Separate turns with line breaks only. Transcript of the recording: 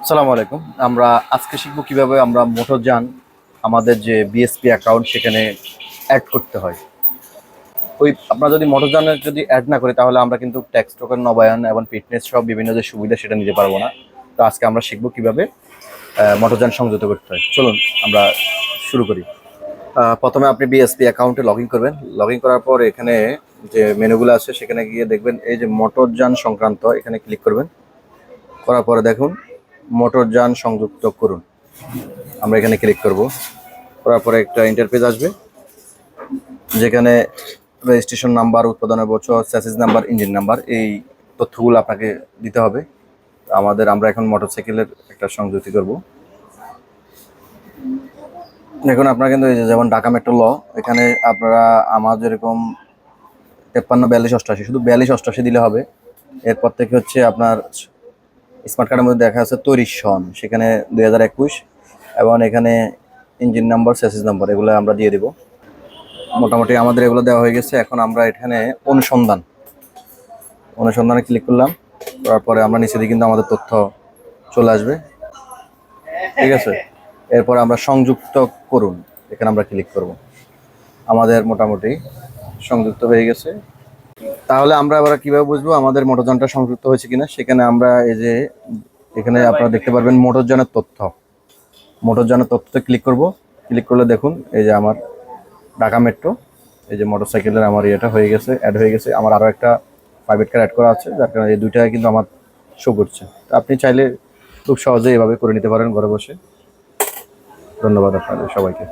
আসসালামু আলাইকুম। আমরা আজকে শিখব কিভাবে আমরা মোটরযান আমাদের যে বিএসপি অ্যাকাউন্ট সেখানে অ্যাড করতে হয়। ওই আমরা যদি মোটরযানের যদি অ্যাড না করি তাহলে আমরা কিন্তু ট্যাক্স টোকেন নবায়ন এবং ফিটনেস সহ বিভিন্ন যে সুবিধা সেটা নিতে পারবো না। তো আজকে আমরা শিখব কিভাবে মোটরযান সংযুক্ত করতে হয়। চলুন আমরা শুরু করি। প্রথমে আপনি বিএসপি অ্যাকাউন্টে লগ ইন করবেন। লগ ইন করার পর এখানে যে মেনুগুলো আছে সেখানে গিয়ে দেখবেন এই যে মোটরযান সংক্রান্ত এখানে ক্লিক করবেন। করার পরে দেখুন মোটরযান সংযুক্ত করুন। আমরা এখানে ক্লিক করব। করার পরে একটা ইন্টারফেস আসবে যেখানে রেজিস্ট্রেশন নাম্বার, উৎপাদনের বছর, স্যাসিস নাম্বার, ইঞ্জিন নাম্বার এই তথ্যগুলো আপনাকে দিতে হবে। আমরা এখন মোটরসাইকেলের একটা সংযুক্তি করব। দেখুন আপনারা কিন্তু এই যে যেমন ঢাকা মেট্রো ল এখানে আপনারা আমার যেরকম 53 42 88 শুধু 42 88 দিলে হবে। এরপর থেকে হচ্ছে আপনার স্মার্ট কার্ডের মধ্যে দেখা যাচ্ছে তৈরির সন, সেখানে 2021 এবং এখানে ইঞ্জিন নাম্বার, স্যাসিস নাম্বার এগুলো আমরা দিয়ে দেব। মোটামুটি আমাদের এগুলো দেওয়া হয়ে গেছে। এখন আমরা এখানে অনুসন্ধানে ক্লিক করলাম। তারপরে আমরা নিচে দিকে কিন্তু আমাদের তথ্য চলে আসবে, ঠিক আছে। এরপর আমরা সংযুক্ত করুন, এখানে আমরা ক্লিক করব। আমাদের মোটামুটি সংযুক্ত হয়ে গেছে। তাহলে আমরা এবার কিভাবে বুঝবো আমাদের মোটরযানটা সংযুক্ত হয়েছে কিনা? সেখানে আমরা এই যে এখানে আপনারা দেখতে পারবেন মোটরযানের তথ্যতে ক্লিক করব। ক্লিক করলে দেখুন এই যে আমার ঢাকা মেট্রো, এই যে মোটরসাইকেলের আমার ইয়েটা হয়ে গেছে, অ্যাড হয়ে গেছে। আমার আরও একটা প্রাইভেট কার অ্যাড করা আছে, যার কারণে এই দুইটাই কিন্তু আমার শো করছে। তো আপনি চাইলে খুব সহজেই এভাবে করে নিতে পারেন ঘরে বসে। ধন্যবাদ আপনাদের সবাইকে।